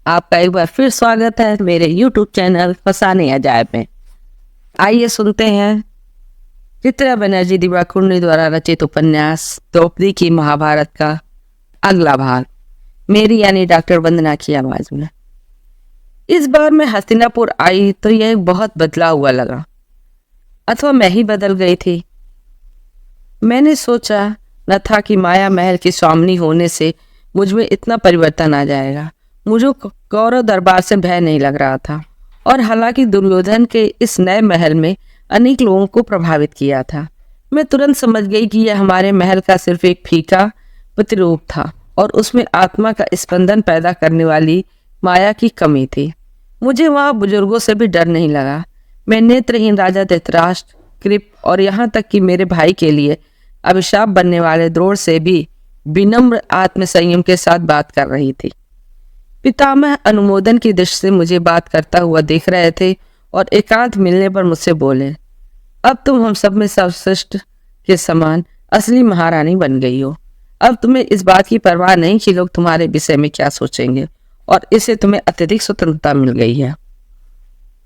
आपका एक बार फिर स्वागत है मेरे YouTube चैनल फसाने अजायब में। आइए सुनते हैं चित्रा बनर्जी दिवाकुंडी द्वारा रचित उपन्यास द्रौपदी की महाभारत का अगला भाग, मेरी यानी डॉक्टर वंदना की आवाज में। इस बार मैं हस्तिनापुर आई तो यह एक बहुत बदला हुआ लगा, अथवा मैं ही बदल गई थी। मैंने सोचा न था कि माया महल की स्वामिनी होने से मुझ में इतना परिवर्तन आ जाएगा। मुझे कौरव दरबार से भय नहीं लग रहा था, और हालांकि दुर्योधन के इस नए महल में अनेक लोगों को प्रभावित किया था, मैं तुरंत समझ गई कि यह हमारे महल का सिर्फ एक फीका प्रतिरूप था और उसमें आत्मा का स्पंदन पैदा करने वाली माया की कमी थी। मुझे वहाँ बुजुर्गों से भी डर नहीं लगा। मैं नेत्रहीन राजा धृतराष्ट्र, कृप और यहाँ तक कि मेरे भाई के लिए अभिशाप बनने वाले द्रोण से भी विनम्र आत्मसंयम के साथ बात कर रही थी। पितामह अनुमोदन की दृष्टि से मुझे बात करता हुआ देख रहे थे और एकांत मिलने पर मुझसे बोले, अब तुम हम सब में सर्वश्रेष्ठ के समान असली महारानी बन गई हो। अब तुम्हें इस बात की परवाह नहीं कि लोग तुम्हारे विषय में क्या सोचेंगे, और इससे तुम्हें अत्यधिक स्वतंत्रता मिल गई है।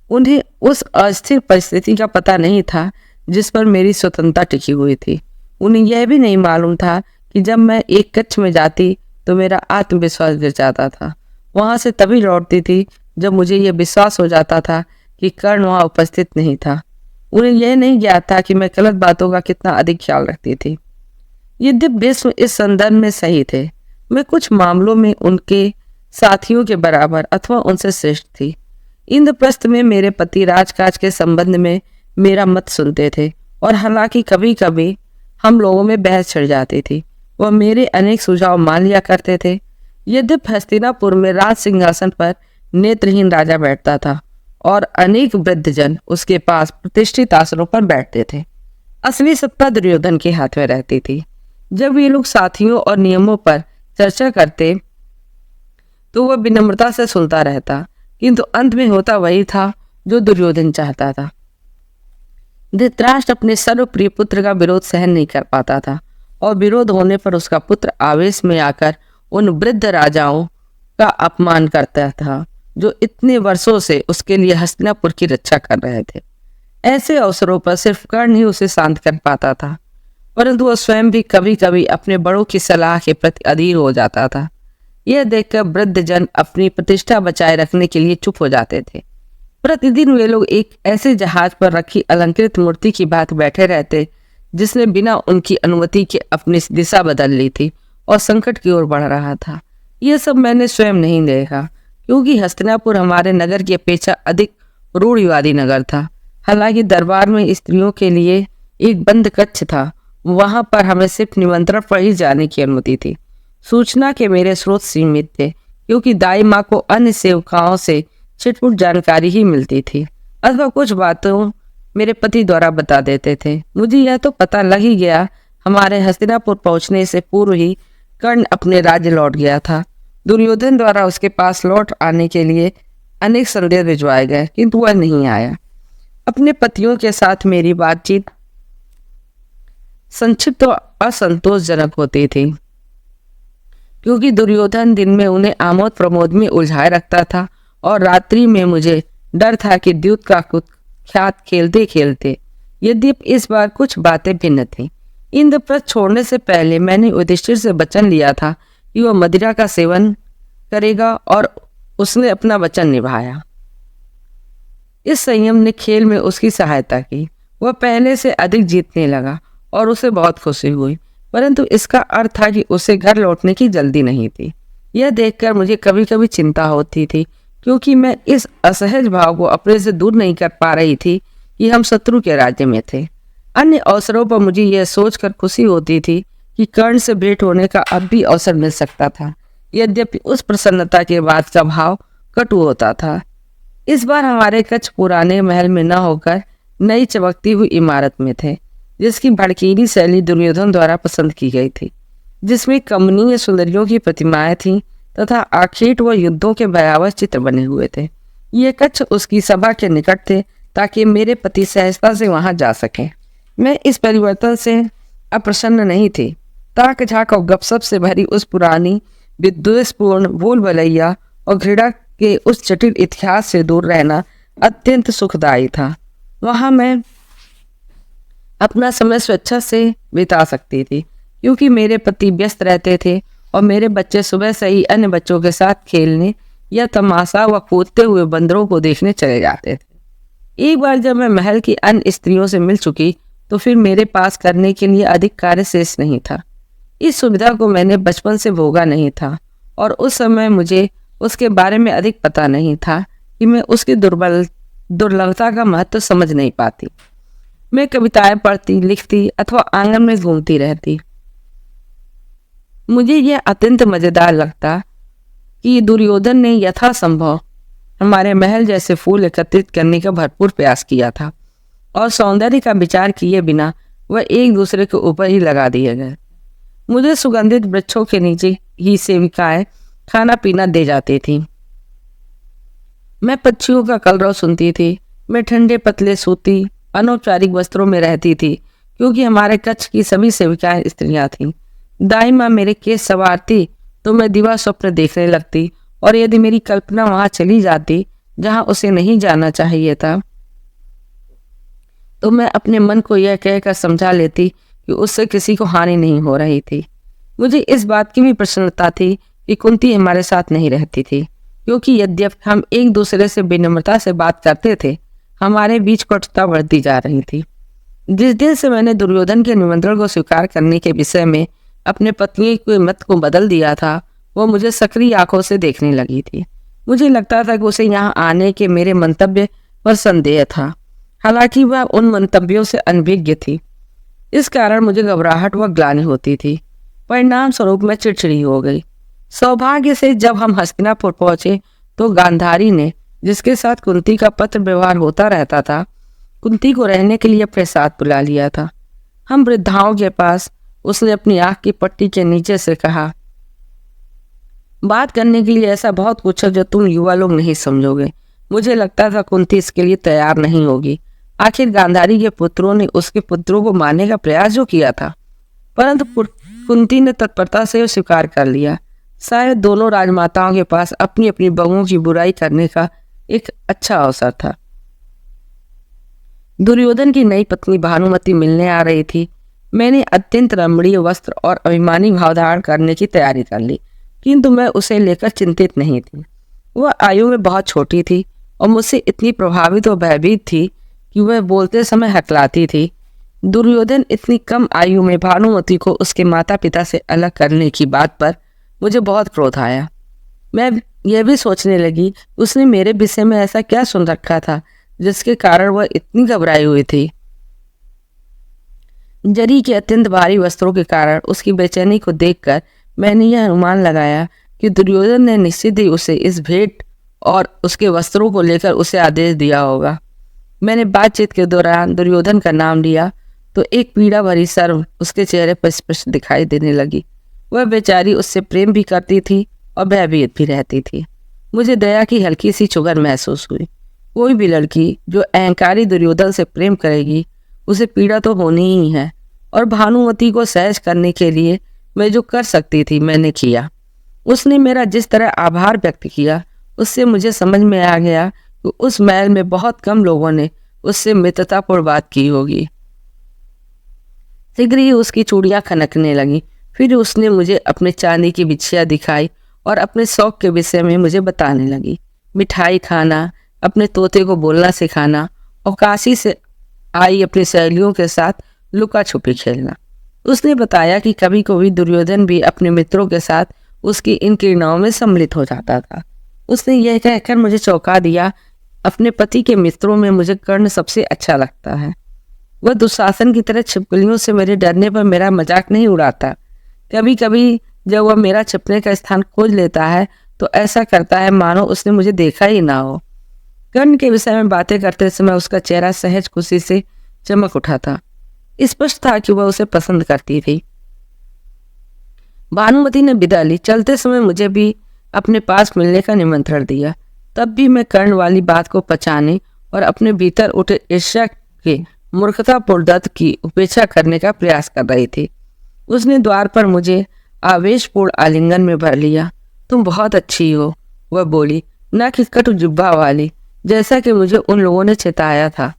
उन्हें उस अस्थिर परिस्थिति का पता नहीं था जिस पर मेरी स्वतंत्रता टिकी हुई थी। उन्हें यह भी नहीं मालूम था कि जब मैं एक कक्ष में जाती तो मेरा आत्मविश्वास गिर जाता था। वहां से तभी लौटती थी जब मुझे यह विश्वास हो जाता था कि कर्ण वहां उपस्थित नहीं था। उन्हें यह नहीं ज्ञात था कि मैं गलत बातों का कितना अधिक ख्याल रखती थी। यद्यपि भीष्म इस संदर्भ में सही थे, मैं कुछ मामलों में उनके साथियों के बराबर अथवा उनसे श्रेष्ठ थी। इंद्रप्रस्थ में मेरे पति राजकाज के संबंध में मेरा मत सुनते थे, और हालांकि कभी कभी हम लोगों में बहस छिड़ जाती थी, वह मेरे अनेक सुझाव मान लिया करते थे। यद्यपि हस्तिनापुर में राज सिंहासन पर नेत्रहीन राजा बैठता था और अनेक वृद्धजन उसके पास प्रतिष्ठित आसनों पर बैठते थे, असली सत्ता दुर्योधन के हाथ में रहती थी। जब ये लोग साथियों और नियमों पर चर्चा करते तो वह विनम्रता से सुनता रहता, किंतु अंत में होता वही था जो दुर्योधन चाहता था। धृतराष्ट्र अपने सर्वप्रिय पुत्र का विरोध सहन नहीं कर पाता था, और विरोध होने पर उसका पुत्र आवेश में आकर उन वृद्ध राजाओं का अपमान करता था जो इतने वर्षों से उसके लिए हस्तिनापुर की रक्षा कर रहे थे। ऐसे अवसरों पर सिर्फ कर्ण ही उसे शांत कर पाता था, परंतु वह स्वयं भी कभी कभी अपने बड़ों की सलाह के प्रति अधीर हो जाता था। यह देखकर वृद्धजन अपनी प्रतिष्ठा बचाए रखने के लिए चुप हो जाते थे। प्रतिदिन वे लोग एक ऐसे जहाज पर रखी अलंकृत मूर्ति की भांति बैठे रहते जिसने बिना उनकी अनुमति के अपनी दिशा बदल ली थी और संकट की ओर बढ़ रहा था। यह सब मैंने स्वयं नहीं देखा, क्योंकि हस्तिनापुर हमारे नगर की अपेक्षा अधिक रूढ़िवादी नगर था। हालांकि दरबार में स्त्रियों के लिए एक बंद कक्ष था, वहां पर हमें सिर्फ निमंत्रण पर ही जाने की अनुमति थी। सूचना के मेरे स्रोत सीमित थे, क्योंकि दाई माँ को अन्य सेवकाओं से छिटपुट जानकारी ही मिलती थी, अथवा कुछ बातों मेरे पति द्वारा बता देते थे। मुझे यह तो पता लग ही गया, हमारे हस्तिनापुर पहुंचने से पूर्व ही कर्ण अपने राज्य लौट गया था। दुर्योधन द्वारा उसके पास लौट आने के लिए अनेक संदेश भिजवाए गए, किंतु वह नहीं आया। अपने पतियों के साथ मेरी बातचीत संक्षिप्त और असंतोषजनक होती थी, क्योंकि दुर्योधन दिन में उन्हें आमोद प्रमोद में उलझाए रखता था, और रात्रि में मुझे डर था कि द्यूत का कुख्यात खेलते खेलते। यद्यपि इस बार कुछ बातें भिन्न थीं। इंद्रप्रस्थ छोड़ने से पहले मैंने युधिष्ठिर से वचन लिया था कि वह मदिरा का सेवन करेगा, और उसने अपना वचन निभाया। इस संयम ने खेल में उसकी सहायता की। वह पहले से अधिक जीतने लगा और उसे बहुत खुशी हुई, परंतु इसका अर्थ था कि उसे घर लौटने की जल्दी नहीं थी। यह देखकर मुझे कभी कभी चिंता होती थी, क्योंकि मैं इस असहज भाव को अपने से दूर नहीं कर पा रही थी कि हम शत्रु के राज्य में थे। अन्य अवसरों पर मुझे यह सोचकर खुशी होती थी कि कर्ण से भेंट होने का अब भी अवसर मिल सकता था, यद्यपि उस प्रसन्नता के बाद का भाव कटु होता था। इस बार हमारे कक्ष पुराने महल में न होकर नई चमकती हुई इमारत में थे, जिसकी भड़कीली शैली दुर्योधन द्वारा पसंद की गई थी, जिसमें कमनीय सुंदरियों की प्रतिमाएं थीं तथा आखेट व युद्धों के भयावह चित्र बने हुए थे। ये कक्ष उसकी सभा के निकट थे, ताकि मेरे पति सहजता से वहां जा सकें। मैं इस परिवर्तन से अप्रसन्न नहीं थी। ताक झाक और गपशप से भरी उस पुरानी विद्वेषपूर्ण भूल भलैया और घृणा के उस जटिल इतिहास से दूर रहना अत्यंत सुखदायी था। वहाँ मैं अपना समय स्वेच्छा से बिता सकती थी, क्योंकि मेरे पति व्यस्त रहते थे और मेरे बच्चे सुबह से ही अन्य बच्चों के साथ खेलने या तमाशा व कूदते हुए बंदरों को देखने चले जाते थे। एक बार जब मैं महल की अन्य स्त्रियों से मिल चुकी तो फिर मेरे पास करने के लिए अधिक कार्य शेष नहीं था। इस सुविधा को मैंने बचपन से भोगा नहीं था और उस समय मुझे उसके बारे में अधिक पता नहीं था कि मैं उसकी दुर्लभता का महत्व समझ नहीं पाती। मैं कविताएं पढ़ती, लिखती अथवा आंगन में घूमती रहती। मुझे यह अत्यंत मजेदार लगता कि दुर्योधन ने यथासंभव हमारे महल जैसे फूल एकत्रित करने का भरपूर प्रयास किया था और सौंदर्य का विचार किए बिना वह एक दूसरे के ऊपर ही लगा दिए गए। मुझे सुगंधित वृक्षों के नीचे ही सेविकाएं खाना पीना दे जाती थी। मैं पक्षियों का कलरव सुनती थी। मैं ठंडे पतले सूती अनौपचारिक वस्त्रों में रहती थी, क्योंकि हमारे कक्ष की सभी सेविकाएं स्त्रियां थीं। दाई माँ मेरे केस संवारती तो मैं दिवा स्वप्न देखने लगती, और यदि मेरी कल्पना वहां चली जाती जहां उसे नहीं जाना चाहिए था तो मैं अपने मन को यह कहकर समझा लेती कि उससे किसी को हानि नहीं हो रही थी। मुझे इस बात की भी प्रसन्नता थी कि कुंती हमारे साथ नहीं रहती थी, क्योंकि यद्यपि हम एक दूसरे से विनम्रता से बात करते थे, हमारे बीच कटुता बढ़ती जा रही थी। जिस दिन से मैंने दुर्योधन के निमंत्रण को स्वीकार करने के विषय में अपने पत्नी के मत को बदल दिया था, वो मुझे सक्रिय आंखों से देखने लगी थी। मुझे लगता था कि उसे यहाँ आने के मेरे मंतव्य पर संदेह था, हालांकि वह उन मंतव्यों से अनभिज्ञ थी। इस कारण मुझे घबराहट व ग्लानि होती थी। परिणाम स्वरूप मैं चिड़चिड़ी हो गई। सौभाग्य से जब हम हस्तिनापुर पहुंचे तो गांधारी ने, जिसके साथ कुंती का पत्र व्यवहार होता रहता था, कुंती को रहने के लिए अपने साथ बुला लिया था। हम वृद्धाओं के पास उसने अपनी आंख की पट्टी के नीचे से कहा, बात करने के लिए ऐसा बहुत कुछ है जो तुम युवा लोग नहीं समझोगे। मुझे लगता था कुंती इसके लिए तैयार नहीं होगी। आखिर गांधारी के पुत्रों ने उसके पुत्रों को मारने का प्रयास जो किया था, परंतु कुंती ने तत्परता से स्वीकार कर लिया। शायद दोनों राजमाताओं के पास अपनी अपनी बहुओं की बुराई करने का एक अच्छा अवसर था। दुर्योधन की नई पत्नी भानुमति मिलने आ रही थी। मैंने अत्यंत रमणीय वस्त्र और अभिमानी भाव धारण करने की तैयारी कर ली, किंतु मैं उसे लेकर चिंतित नहीं थी। वह आयु में बहुत छोटी थी और मुझसे इतनी प्रभावित और भयभीत थी कि वह बोलते समय हकलाती थी। दुर्योधन इतनी कम आयु में भानुमति को उसके माता पिता से अलग करने की बात पर मुझे बहुत क्रोध आया। मैं यह भी सोचने लगी, उसने मेरे विषय में ऐसा क्या सुन रखा था जिसके कारण वह इतनी घबराई हुई थी। जरी के अत्यंत भारी वस्त्रों के कारण उसकी बेचैनी को देखकर मैंने यह अनुमान लगाया कि दुर्योधन ने निश्चित ही उसे इस भेंट और उसके वस्त्रों को लेकर उसे आदेश दिया होगा। मैंने बातचीत के दौरान दुर्योधन का नाम लिया तो एक पीड़ा भरी शर्म उसके चेहरे पर स्पष्ट दिखाई देने लगी। वह बेचारी उससे प्रेम भी करती थी और भयभीत भी रहती थी। मुझे दया की हल्की सी चुभन महसूस हुई। कोई भी लड़की जो अहंकारी दुर्योधन से प्रेम करेगी उसे पीड़ा तो होनी ही है, और भानुमति को सहज करने के लिए मैं जो कर सकती थी मैंने किया। उसने मेरा जिस तरह आभार व्यक्त किया उससे मुझे समझ में आ गया कि उस महल में बहुत कम लोगों ने उससे मित्रतापूर्ण बात की होगी। शीघ्र ही उसकी चूड़ियां खनकने लगी। फिर उसने मुझे अपने चांदी की बिछिया दिखाई और अपने शौक के विषय में मुझे बताने लगी। मिठाई खाना, अपने तोते को बोलना सिखाना और काशी से आई अपनी सहेलियों के साथ लुका छुपी खेलना। उसने बताया कि कभी कभी दुर्योधन भी अपने मित्रों के साथ उसकी इन क्रीड़ाओं में सम्मिलित हो जाता था। उसने यह कहकर मुझे चौंका दिया, अपने पति के मित्रों में मुझे कर्ण सबसे अच्छा लगता है। वह दुशासन की तरह छिपकलियों से मेरे डरने पर मेरा मजाक नहीं उड़ाता। कभी कभी जब वह मेरा छिपने का स्थान खोज लेता है तो ऐसा करता है मानो उसने मुझे देखा ही ना हो। कर्ण के विषय में बातें करते समय उसका चेहरा सहज खुशी से चमक उठा था। स्पष्ट था कि वह उसे पसंद करती थी। भानुमति ने विदा ली। चलते समय मुझे भी अपने पास मिलने का निमंत्रण दिया। तब भी मैं कर्ण वाली बात को पचाने और अपने भीतर उठे ईर्ष्या के मूर्खतापूर्ण दत्त की उपेक्षा करने का प्रयास कर रही थी। उसने द्वार पर मुझे आवेशपूर्ण आलिंगन में भर लिया। तुम बहुत अच्छी हो, वह बोली। न कि कटु जिह्वा वाली, जैसा कि मुझे उन लोगों ने चेताया था।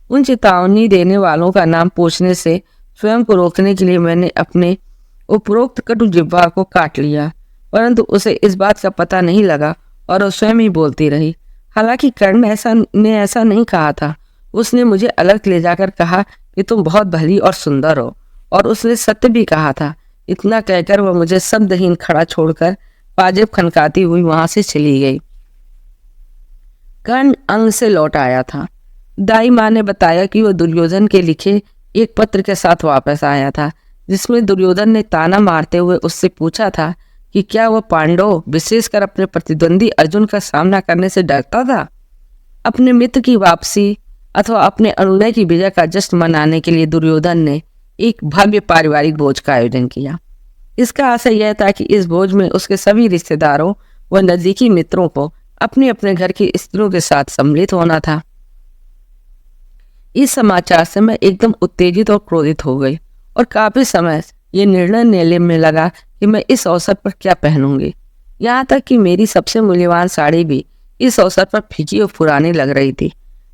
उन चेतावनी देने वालों का नाम पूछने से स्वयं को रोकने के लिए मैंने अपने उपरोक्त कटु जिह्वा को काट लिया, परंतु उसे इस बात का पता नहीं लगा और वो स्वयं ही बोलती रही। हालांकि कर्ण ने ऐसा नहीं कहा था। उसने मुझे अलग ले जाकर कहा कि तुम बहुत भली और सुंदर हो, और उसने सत्य भी कहा था। इतना कहकर वह मुझे शब्दहीन खड़ा छोड़कर पाजेब खनकाती हुई वहां से चली गई। कर्ण अंग से लौट आया था। दाई माँ ने बताया कि वह दुर्योधन के लिखे एक पत्र के साथ वापस आया था, जिसमें दुर्योधन ने ताना मारते हुए उससे पूछा था कि क्या वह पांडव, विशेषकर अपने प्रतिद्वंदी अर्जुन का सामना करने से डरता था। अपने मित्र की वापसी अथवा अपने अनुनय की विजय का जश्न मनाने के लिए दुर्योधन ने एक भव्य पारिवारिक भोज का आयोजन किया। इसका आशय यह था कि इस भोज में उसके सभी रिश्तेदारों व नजदीकी मित्रों को अपने अपने घर की स्त्रियों के साथ सम्मिलित होना था। इस समाचार से मैं एकदम उत्तेजित और क्रोधित हो गई और काफी समय ये निर्णय लेने में लगा कि मैं इस अवसर पर क्या पहनूंगी। यहाँ तक कि मेरी सबसे मूल्यवान साड़ी भी इस अवसर पर फीकी और पुरानी लग रही थी।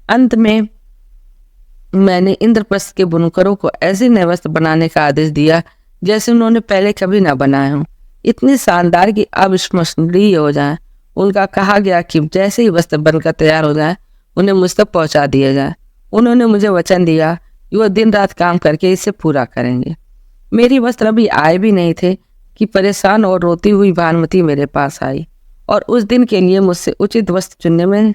अंत में मैंने इंद्रप्रस्थ के बुनकरों को ऐसे नए वस्त्र बनाने का आदेश दिया जैसे उन्होंने पहले कभी न बनाए हों, इतने शानदार कि अविस्मरणीय हो जाए। उनका कहा गया कि जैसे ही वस्त्र बनकर तैयार हो जाए उन्हें मुझ तक पहुंचा दिया जाए। उन्होंने मुझे वचन दिया कि वह दिन रात काम करके इसे पूरा करेंगे। मेरी वस्त्र अभी आए भी नहीं थे कि परेशान और रोती हुई भानुमति मेरे पास आई और उस दिन के लिए मुझसे उचित वस्त्र चुनने में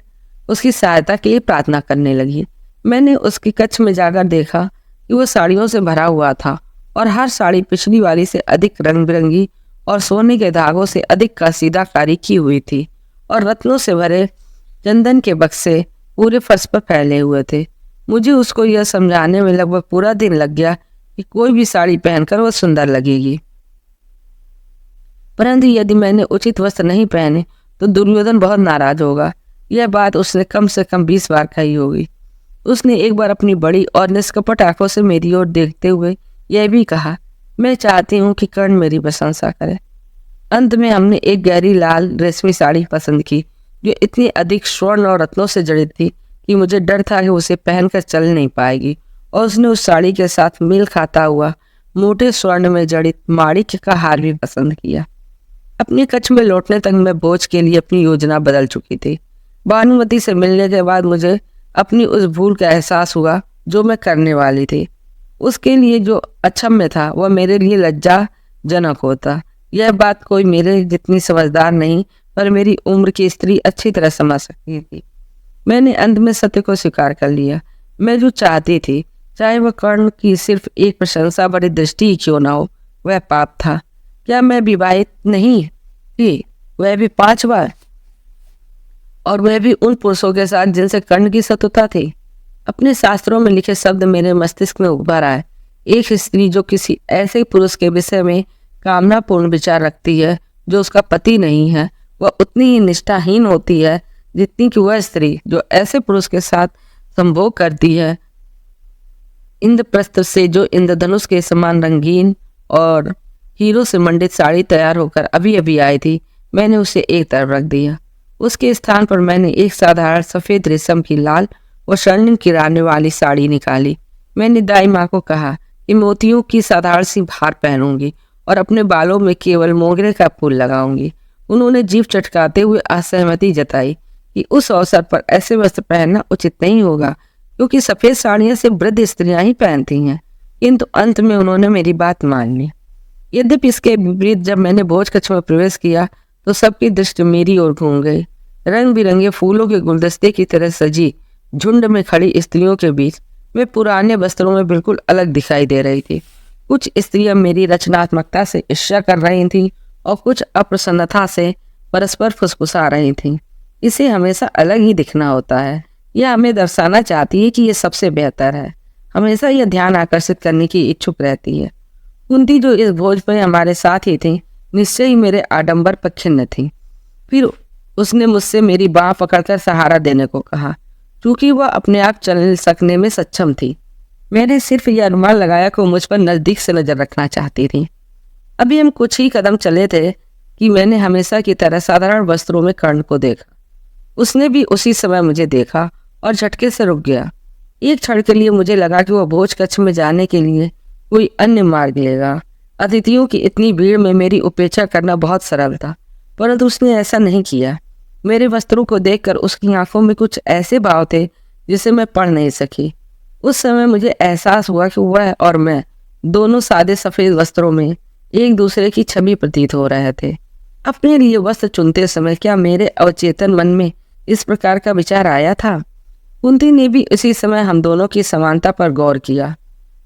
उसकी सहायता के लिए प्रार्थना करने लगी। मैंने उसकी कक्ष में जाकर देखा कि वह साड़ियों से भरा हुआ था और हर साड़ी पिछली वाली से अधिक रंग बिरंगी और सोने के धागों से अधिक कसीदाकारी की हुई थी और रत्नों से भरे चंदन के बक्से पूरे फर्श पर फैले हुए थे। मुझे उसको यह समझाने में लगभग पूरा दिन लग गया कि कोई भी साड़ी पहनकर वह सुंदर लगेगी, परंतु यदि मैंने उचित वस्त्र नहीं पहने तो दुर्योधन बहुत नाराज होगा। यह बात उसने कम से कम 20 बार कही होगी। उसने एक बार अपनी बड़ी और निष्कपट आंखों से मेरी ओर देखते हुए यह भी कहा, मैं चाहती हूँ कि कर्ण मेरी प्रशंसा करे। अंत में हमने एक गहरी लाल रेशमी साड़ी पसंद की जो इतनी अधिक स्वर्ण और रत्नों से जड़ित थी कि मुझे डर था कि उसे पहनकर चल नहीं पाएगी, और उसने उस साड़ी के साथ मेल खाता हुआ मोटे स्वर्ण में जड़ित माणिक्य का हार भी पसंद किया। अपनी कक्ष में लौटने तक मैं भोज के लिए अपनी योजना बदल चुकी थी। भानुमति से मिलने के बाद मुझे अपनी उस भूल का एहसास हुआ जो मैं करने वाली थी। उसके लिए जो अक्षम्य था वह मेरे लिए लज्जाजनक होता। यह बात कोई मेरे जितनी समझदार नहीं पर मेरी उम्र की स्त्री अच्छी तरह समझ सकती थी। मैंने अंत में सत्य को स्वीकार कर लिया। मैं जो चाहती थी, चाहे वह कर्ण की सिर्फ एक प्रशंसा भरी दृष्टि ही क्यों ना हो, वह पाप था। क्या मैं विवाहित नहीं थी, वह भी 5 बार, और वह भी उन पुरुषों के साथ जिनसे कर्ण की शत्रुता थी। अपने शास्त्रों में लिखे शब्द मेरे मस्तिष्क में उभर आए। एक स्त्री जो किसी ऐसे पुरुष के विषय में कामनापूर्ण विचार रखती है जो उसका पति नहीं है, वह उतनी ही निष्ठाहीन होती है जितनी कि वह स्त्री जो ऐसे पुरुष के साथ संभोग करती है। इंद्रप्रस्थ से जो इंद्रधनुष के समान रंगीन और हीरो से मंडित साड़ी तैयार होकर अभी अभी आई थी, मैंने उसे एक तरफ रख दिया। उसके स्थान पर मैंने एक साधारण सफेद रेशम की लाल व स्वर्णिम किराने वाली साड़ी निकाली। मैंने दाई माँ को कहा कि मोतियों की साधारण सी हार पहनूंगी और अपने बालों में केवल मोगरे का फूल लगाऊंगी। उन्होंने जीभ चटकाते हुए असहमति जताई कि उस अवसर पर ऐसे वस्त्र पहनना उचित नहीं होगा, क्योंकि सफेद साड़ियां सिर्फ वृद्ध स्त्रियां ही पहनती हैं। किंतु अंत में उन्होंने मेरी बात मान ली। यद्यपि इसके विपरीत जब मैंने भोज कक्ष में प्रवेश किया तो सबकी दृष्टि मेरी ओर घूम गई। रंग बिरंगे फूलों के गुलदस्ते की तरह सजी झुंड में खड़ी स्त्रियों के बीच मैं पुराने वस्त्रों में बिल्कुल अलग दिखाई दे रही थी। कुछ स्त्रियां मेरी रचनात्मकता से ईर्ष्या कर रही थीं और कुछ अप्रसन्नता से परस्पर फुसफुसा रही थीं। इसे हमेशा अलग ही दिखना होता है। यह हमें दर्शाना चाहती है कि यह सबसे बेहतर है। हमेशा यह ध्यान आकर्षित करने की इच्छुक रहती है। कुंती जो इस भोज में हमारे साथ ही थी, निश्चय ही मेरे आडंबर पर खिन्न थी। फिर उसने मुझसे मेरी बाँह पकड़कर सहारा देने को कहा, क्योंकि वह अपने आप चल सकने में सक्षम थी। मैंने सिर्फ यह अनुमान लगाया कि वो मुझ पर नजदीक से नजर रखना चाहती थी। अभी हम कुछ ही कदम चले थे कि मैंने हमेशा की तरह साधारण वस्त्रों में कर्ण को देखा। उसने भी उसी समय मुझे देखा और झटके से रुक गया। एक क्षण के लिए मुझे लगा कि वह भोज कक्ष में जाने के लिए कोई अन्य मार्ग लेगा। अतिथियों की इतनी भीड़ में मेरी उपेक्षा करना बहुत सरल था, परंतु उसने ऐसा नहीं किया। मेरे वस्त्रों को देखकर उसकी आंखों में कुछ ऐसे भाव थे जिसे मैं पढ़ नहीं सकी। उस समय मुझे एहसास हुआ कि वह और मैं दोनों सादे सफेद वस्त्रों में एक दूसरे की छवि प्रतीत हो रहे थे। अपने लिए वस्त्र चुनते समय क्या मेरे अवचेतन मन में इस प्रकार का विचार आया था? कुंती ने भी इसी समय हम दोनों की समानता पर गौर किया।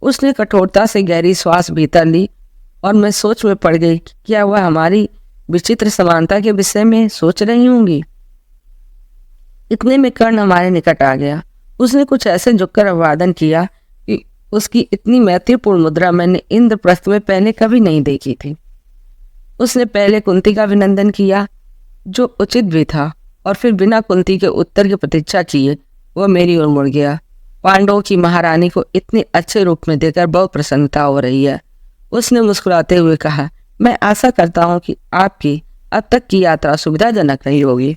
उसने कठोरता से गहरी श्वास भीतर ली और मैं सोच में पड़ गई कि क्या वह हमारी विचित्र समानता के विषय में सोच रही होंगी। इतने में कर्ण हमारे निकट आ गया। उसने कुछ ऐसे झुककर अभिवादन किया कि उसकी इतनी मैत्रीपूर्ण मुद्रा मैंने इंद्रप्रस्थ में पहले कभी नहीं देखी थी। उसने पहले कुंती का अभिनंदन किया, जो उचित भी था, और फिर बिना कुंती के उत्तर की प्रतीक्षा किए वह मेरी ओर मुड़ गया। पांडवों की महारानी को इतने अच्छे रूप में देखकर बहुत प्रसन्नता हो रही है। उसने मुस्कुराते हुए कहा, मैं आशा करता हूँ कि आपकी अब तक की यात्रा सुविधाजनक रही होगी।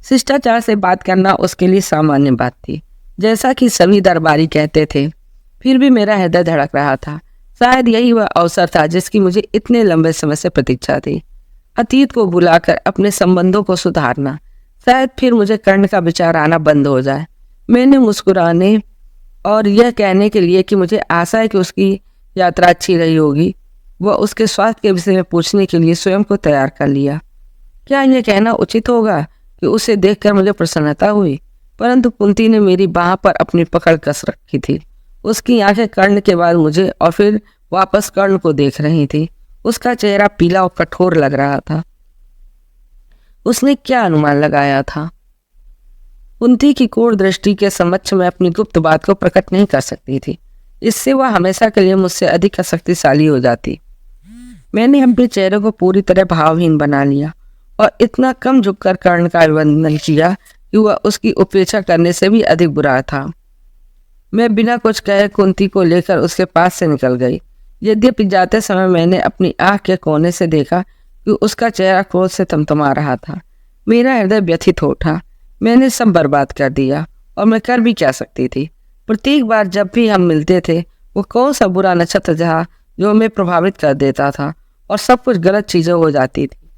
शिष्टाचार से बात करना उसके लिए सामान्य बात थी, जैसा कि सभी दरबारी कहते थे। फिर भी मेरा हृदय धड़क रहा था। शायद यही वह अवसर था जिसकी मुझे इतने लंबे समय से प्रतीक्षा थी। अतीत को भुलाकर अपने संबंधों को सुधारना, शायद फिर मुझे कर्ण का विचार आना बंद हो जाए। मैंने मुस्कुराने और यह कहने के लिए कि मुझे आशा है कि उसकी यात्रा अच्छी रही होगी, वह उसके स्वास्थ्य के विषय में पूछने के लिए स्वयं को तैयार कर लिया। क्या यह कहना उचित होगा कि उसे देखकर मुझे प्रसन्नता हुई? परंतु कुंती ने मेरी बाह पर अपनी पकड़ कस रखी थी। उसकी आंखें कर्ण के बाद मुझे और फिर वापस कर्ण को देख रही थी। उसका चेहरा पीला और कठोर लग रहा था। उसने क्या अनुमान लगाया था? कुंती की क्रूर दृष्टि के समक्ष मैं अपनी गुप्त बात को प्रकट नहीं कर सकती थी। इससे वह हमेशा के लिए मुझसे अधिक शक्तिशाली हो जाती। मैंने अपने चेहरे को पूरी तरह भावहीन बना लिया और इतना कम झुककर कर्ण का अभिनंदन किया कि वह उसकी उपेक्षा करने से भी अधिक बुरा था। मैं बिना कुछ कहे कुंती को लेकर उसके पास से निकल गई। यद्यपि जाते समय मैंने अपनी आंख के कोने से देखा कि उसका चेहरा क्रोध से तमतमा रहा था। मेरा हृदय व्यथित हो उठा। मैंने सब बर्बाद कर दिया और मैं कर भी क्या सकती थी। प्रत्येक बार जब भी हम मिलते थे, वो कौन सा बुरा नक्षत्र था जो हमें प्रभावित कर देता था और सब कुछ गलत चीज़ें हो जाती थी।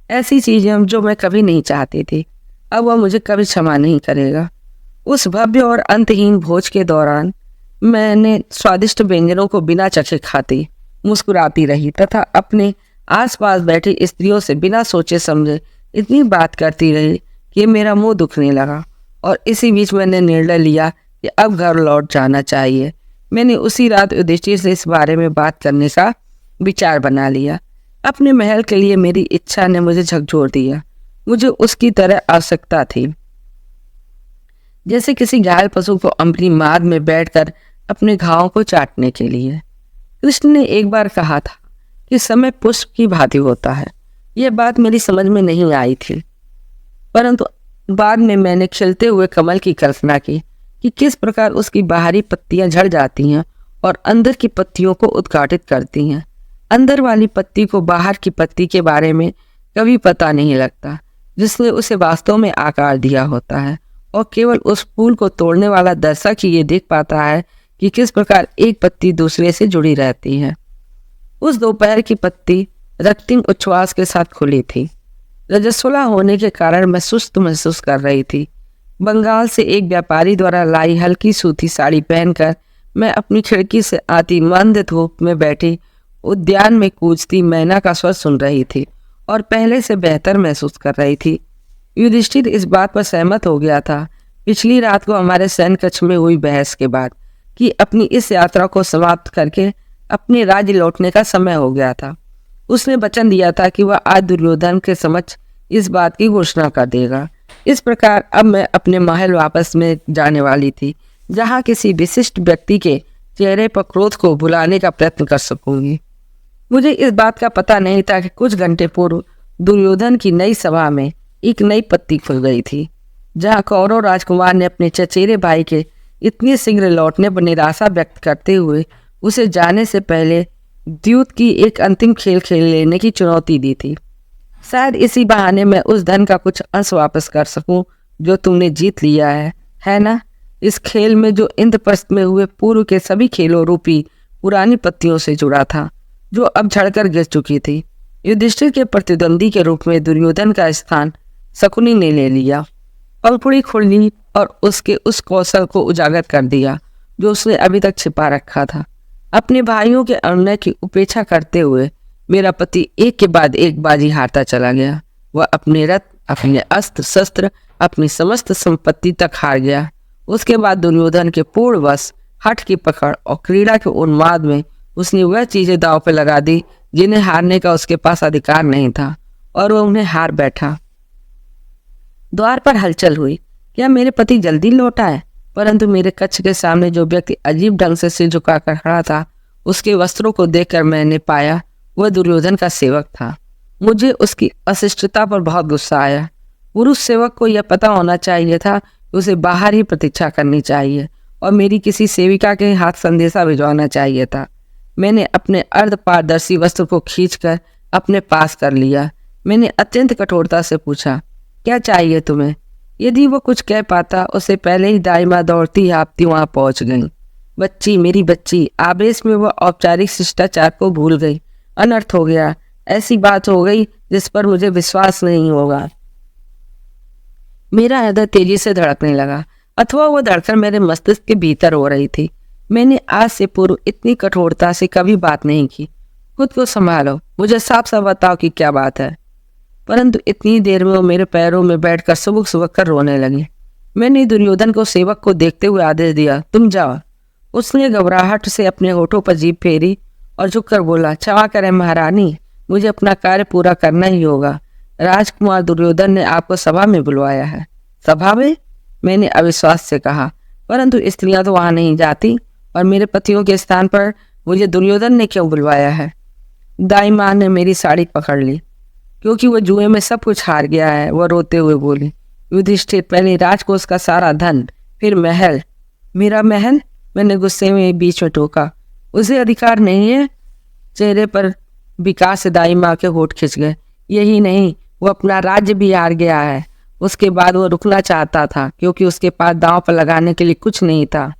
ऐसी चीज़ें जो मैं कभी नहीं चाहती थी। अब वह मुझे कभी क्षमा नहीं करेगा। उस भव्य और अंतहीन भोज के दौरान मैंने स्वादिष्ट व्यंजनों को बिना चखे खाती, मुस्कुराती रही तथा अपने आसपास बैठी स्त्रियों से बिना सोचे समझे इतनी बात करती रही कि मेरा मुंह दुखने लगा। और इसी बीच मैंने निर्णय लिया कि अब घर लौट जाना चाहिए। मैंने उसी रात युधिष्ठिर से इस बारे में बात करने का विचार बना लिया। अपने महल के लिए मेरी इच्छा ने मुझे झकझोर दिया। मुझे उसकी तरह आवश्यकता थी जैसे किसी घायल पशु को अपनी माद में बैठकर अपने घावों को चाटने के लिए। कृष्ण ने एक बार कहा था कि समय पुष्प की भांति होता है। यह बात मेरी समझ में नहीं आई थी, परंतु बाद में मैंने खिलते हुए कमल की कल्पना की कि किस प्रकार उसकी बाहरी पत्तियां झड़ जाती हैं और अंदर की पत्तियों को उद्घाटित करती हैं। अंदर वाली पत्ती को बाहर की पत्ती के बारे में कभी पता नहीं लगता, जिसने उसे वास्तव में आकार दिया होता है, और केवल उस फूल को तोड़ने वाला दर्शक ही ये देख पाता है कि किस प्रकार एक पत्ती दूसरे से जुड़ी रहती है। उस दोपहर की पत्ती रक्तिम उच्छ्वास के साथ खुली थी। रजस्वला होने के कारण मैं सुस्त महसूस कर रही थी। बंगाल से एक व्यापारी द्वारा लाई हल्की सूती साड़ी पहनकर मैं अपनी खिड़की से आती मंद धूप में बैठी उद्यान में कूजती मैना का स्वर सुन रही थी और पहले से बेहतर महसूस कर रही थी। युधिष्ठिर इस बात पर सहमत हो गया था पिछली रात को हमारे सैन्य कक्ष में हुई बहस के बाद कि अपनी इस यात्रा को समाप्त करके अपने राज्य लौटने का समय हो गया था। उसने वचन दिया था कि वह आज दुर्योधन के समक्ष इस बात की घोषणा कर देगा। इस प्रकार अब मैं अपने महल वापस में जाने वाली थी, जहाँ किसी विशिष्ट व्यक्ति के चेहरे पर क्रोध को भुलाने का प्रयत्न कर सकूंगी। मुझे इस बात का पता नहीं था कि कुछ घंटे पूर्व दुर्योधन की नई सभा में एक नई पत्ती खुल गई थी, जहाँ कौरव राजकुमार ने अपने चचेरे भाई के इतने शीघ्र लौटने पर निराशा व्यक्त करते हुए उसे जाने से पहले द्यूत की एक अंतिम खेल खेल लेने की चुनौती दी थी। शायद इसी बहाने मैं उस धन का कुछ अंश वापस कर सकूं जो तुमने जीत लिया है ना? इस खेल में जो इंद्रप्रस्थ में हुए पूर्व के सभी खेलों रूपी पुरानी पत्तियों से जुड़ा था, जो अब झड़कर गिर चुकी थी। युधिष्ठिर के प्रतिद्वंदी के रूप में दुर्योधन का स्थान शकुनी ने ले लिया। पलपुड़ी खुली और उसके उस कौशल को उजागर कर दिया जो उसने अभी तक छिपा रखा था। अपने भाइयों के अन्याय की उपेक्षा करते हुए मेरा पति एक के बाद एक बाजी हारता चला गया। वह अपने रथ, अपने अस्त्र शस्त्र, अपनी समस्त संपत्ति तक हार गया। उसके बाद दुर्योधन के पूर्ण वश, हठ की पकड़ और क्रीड़ा के उन्माद में उसने वह चीजें दांव पर लगा दी जिन्हें हारने का उसके पास अधिकार नहीं था, और वह उन्हें हार बैठा। द्वार पर हलचल हुई। क्या मेरे पति जल्दी लौट आए? परंतु मेरे कक्ष के सामने जो व्यक्ति अजीब ढंग से सिर झुकाकर खड़ा था, उसके वस्त्रों को देखकर मैंने पाया वह दुर्योधन का सेवक था। मुझे उसकी अशिष्टता पर बहुत गुस्सा आया। पुरुष सेवक को यह पता होना चाहिए था कि उसे बाहर ही प्रतीक्षा करनी चाहिए और मेरी किसी सेविका के हाथ संदेशा भिजवाना चाहिए था। मैंने अपने अर्ध पारदर्शी वस्त्र को खींचकर अपने पास कर लिया। मैंने अत्यंत कठोरता से पूछा, क्या चाहिए तुम्हें? यदि वो कुछ कह पाता, उससे पहले ही दाई दौड़ती हाँफती वहां पहुंच गई। बच्ची, मेरी बच्ची। आवेश में वह औपचारिक शिष्टाचार को भूल गई। अनर्थ हो गया। ऐसी बात हो गई जिस पर मुझे विश्वास नहीं होगा। मेरा हृदय तेजी से धड़कने लगा, अथवा वह धड़कन मेरे मस्तिष्क के भीतर हो रही थी। मैंने आज से पूर्व इतनी कठोरता से कभी बात नहीं की। खुद को संभालो, मुझे साफ साफ बताओ कि क्या बात है। परंतु इतनी देर में वो मेरे पैरों में बैठकर सुबक सुबक कर रोने लगी। मैंने दुर्योधन को सेवक को देखते हुए आदेश दिया, तुम जाओ। उसने घबराहट से अपने होठों पर जीभ फेरी और झुककर बोला, क्षमा करें महारानी, मुझे अपना कार्य पूरा करना ही होगा। राजकुमार दुर्योधन ने आपको सभा में बुलवाया है। सभा में? मैंने अविश्वास से कहा। परंतु स्त्रियां तो वहां नहीं जाती, और मेरे पतियों के स्थान पर मुझे दुर्योधन ने क्यों बुलवाया है? दाई माँ ने मेरी साड़ी पकड़ ली। क्योंकि वह जुए में सब कुछ हार गया है, वह रोते हुए बोली। युधिष्ठिर, पहले राजकोष का सारा धन, फिर महल। मेरा महल? मैंने गुस्से में बीच में टोका। उसे अधिकार नहीं है? चेहरे पर विकास से दाई माँ के होठ खिंच गए। यही नहीं, वो अपना राज्य भी हार गया है। उसके बाद वो रुकना चाहता था क्योंकि उसके पास दांव पर लगाने के लिए कुछ नहीं था।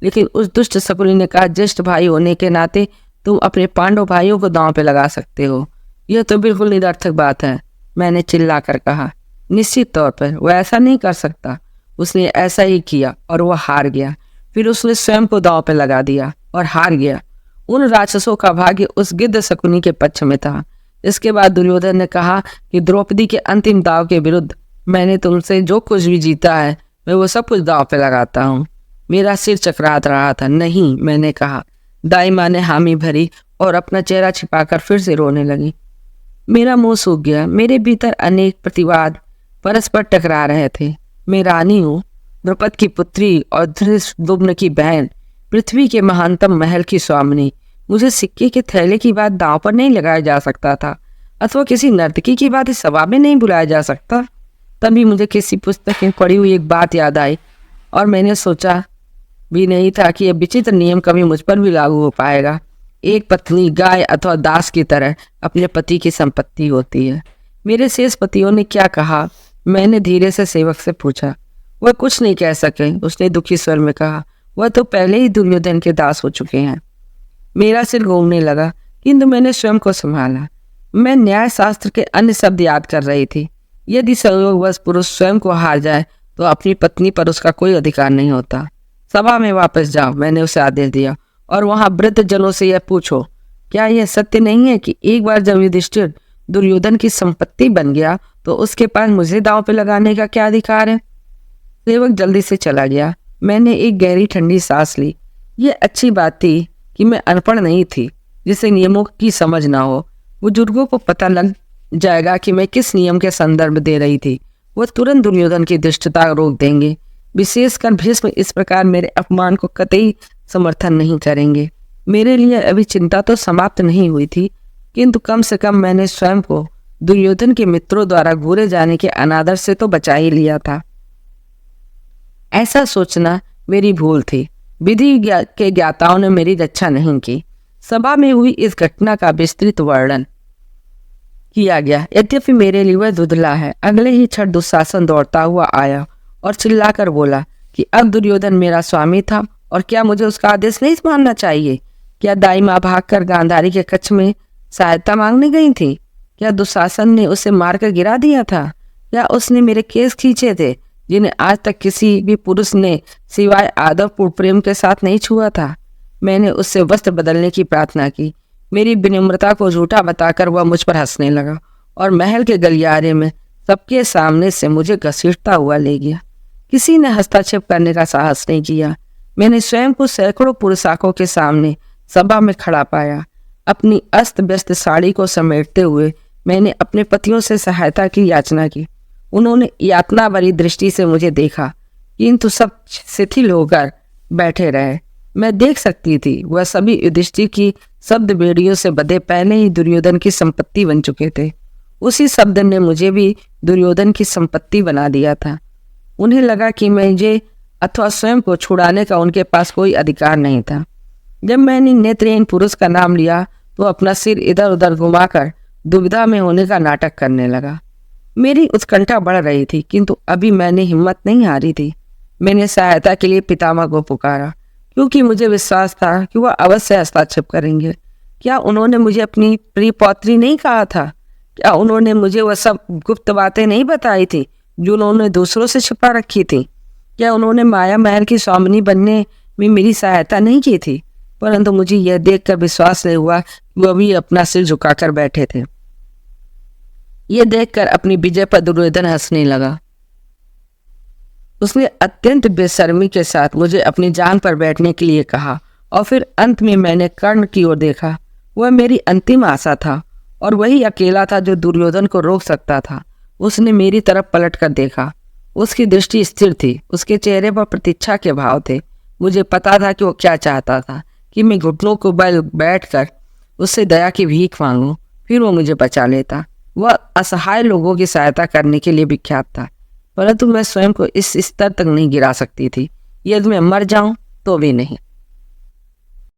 लेकिन उस दुष्ट शकुनी ने कहा, ज्येष्ठ भाई होने के नाते तुम अपने पांडव भाइयों को दांव पे लगा सकते हो। यह तो बिल्कुल निरर्थक बात है, मैंने चिल्लाकर कहा। निश्चित तौर पर वह ऐसा नहीं कर सकता। उसने ऐसा ही किया और वह हार गया। फिर उसने स्वयं को दांव पे लगा दिया और हार गया। उन राक्षसों का भाग्य उस गिद्ध शकुनी के पक्ष में था। इसके बाद दुर्योधन ने कहा कि द्रौपदी के अंतिम दाव के विरुद्ध मैंने तुमसे जो कुछ भी जीता है, मैं वो सब कुछ दांव पे लगाता हूँ। मेरा सिर चकरात रहा था। नहीं, मैंने कहा। दाई माँ ने हामी भरी और अपना चेहरा छिपाकर फिर से रोने लगी। मेरा मुंह सूख गया। मेरे भीतर अनेक प्रतिवाद परस्पर टकरा रहे थे। मैं रानी हूँ, द्रौपद की पुत्री और धृष्टद्युम्न की बहन, पृथ्वी के महानतम महल की स्वामिनी। मुझे सिक्के के थैले की बात दांव पर नहीं लगाया जा सकता था, अथवा किसी नर्तकी की बात इस सभा में नहीं बुलाया जा सकता। तभी मुझे किसी पुस्तक में पढ़ी हुई एक बात याद आई, और मैंने सोचा भी नहीं था कि यह विचित्र नियम कभी मुझ पर भी लागू हो पाएगा। एक पत्नी गाय अथवा दास की तरह अपने पति की संपत्ति होती है। मेरे शेष पतियों ने क्या कहा? मैंने धीरे से सेवक से पूछा। वह कुछ नहीं कह सके, उसने दुखी स्वर में कहा। वह तो पहले ही दुर्योधन के दास हो चुके हैं। मेरा सिर घूमने लगा, किंतु मैंने स्वयं को संभाला। मैं न्याय शास्त्र के अन्य शब्द याद कर रही थी। यदि संयोगवश पुरुष स्वयं को हार जाए तो अपनी पत्नी पर उसका कोई अधिकार नहीं होता। सभा में वापस जाओ, मैंने उसे आदेश दिया, और वहां वृद्ध जनों से यह पूछो, क्या यह सत्य नहीं है कि एक बार जब युधिष्ठिर दुर्योधन की संपत्ति बन गया तो उसके पास मुझे दांव पे लगाने का क्या अधिकार है? सेवक जल्दी से चला गया। मैंने एक गहरी ठंडी सांस ली। यह अच्छी बात थी कि मैं अनपढ़ नहीं थी जिसे नियमों की समझ ना हो। बुजुर्गों को पता लग जाएगा कि मैं किस नियम के संदर्भ दे रही थी। वह तुरंत दुर्योधन की दुष्टता रोक देंगे। विशेषकर भीष्म इस प्रकार मेरे अपमान को कतई समर्थन नहीं करेंगे। मेरे लिए अभी चिंता तो समाप्त नहीं हुई थी, किंतु कम से कम मैंने स्वयं को दुर्योधन के मित्रों द्वारा घूरे जाने के अनादर से तो बचा ही लिया था। ऐसा सोचना मेरी भूल थी। विधि के ज्ञाताओं ने मेरी रक्षा नहीं की। सभा में हुई इस घटना का विस्तृत वर्णन किया गया। यद्यपि मेरे लिए वह धुंधला है। अगले ही क्षण दुशासन दौड़ता हुआ आया और चिल्लाकर बोला कि अब दुर्योधन मेरा स्वामी था और क्या मुझे उसका आदेश नहीं मानना चाहिए? क्या दाई माँ भागकर गांधारी के कक्ष में सहायता मांगने गई थी? क्या दुशासन ने उसे मारकर गिरा दिया था? क्या उसने मेरे केस खींचे थे जिन्हें आज तक किसी भी पुरुष ने सिवाय आदरपूर्ण प्रेम के साथ नहीं छुआ था? मैंने उससे वस्त्र बदलने की प्रार्थना की। मेरी विनम्रता को झूठा बताकर वह मुझ पर हंसने लगा और महल के गलियारे में सबके सामने से मुझे घसीटता हुआ ले गया। किसी ने हस्तक्षेप करने का साहस नहीं किया। मैंने स्वयं को सैकड़ों पुरुषाकों के सामने सभा में खड़ा पाया। अपनी अस्त व्यस्त साड़ी को समेटते हुए मैंने अपने पतियों से सहायता की याचना की। उन्होंने यातना भरी दृष्टि से मुझे देखा, किंतु सब शिथिल होकर बैठे रहे। मैं देख सकती थी वह सभी युधिष्ठिर की शब्द बेड़ियों से बंधे पहले ही दुर्योधन की संपत्ति बन चुके थे। उसी शब्द ने मुझे भी दुर्योधन की संपत्ति बना दिया था। उन्हें लगा कि मुझे अथवा स्वयं को छुड़ाने का उनके पास कोई अधिकार नहीं था। जब मैंने नेत्रहीन पुरुष का नाम लिया तो अपना सिर इधर उधर घुमाकर दुविधा में होने का नाटक करने लगा। मेरी उत्कंठा बढ़ रही थी, किंतु अभी मैंने हिम्मत नहीं हारी थी। मैंने सहायता के लिए पितामह को पुकारा, क्योंकि मुझे विश्वास था कि वह अवश्य हस्तक्षेप करेंगे। क्या उन्होंने मुझे अपनी प्रिय पौत्री नहीं कहा था? क्या उन्होंने मुझे वह सब गुप्त बातें नहीं बताई थी जो उन्होंने दूसरों से छिपा रखी थी? क्या उन्होंने माया महल की स्वामिनी बनने में मेरी सहायता नहीं की थी? परंतु मुझे यह देखकर विश्वास नहीं हुआ कि वह भी अपना सिर झुकाकर बैठे थे। यह देखकर अपनी विजय पर दुर्योधन हंसने लगा। उसने अत्यंत बेशर्मी के साथ मुझे अपनी जान पर बैठने के लिए कहा और फिर अंत में मैंने कर्ण की ओर देखा। वह मेरी अंतिम आशा था और वही अकेला था जो दुर्योधन को रोक सकता था। उसने मेरी तरफ पलट कर देखा। उसकी दृष्टि स्थिर थी, उसके चेहरे पर प्रतीक्षा के भाव थे। मुझे पता था कि वो क्या चाहता था, कि मैं घुटनों को बल बैठकर उससे दया की भीख मांगूं, फिर वो मुझे बचा लेता। वह असहाय लोगों की सहायता करने के लिए विख्यात था, परंतु मैं स्वयं को इस स्तर तक नहीं गिरा सकती थी। यदि मैं मर जाऊं तो भी नहीं।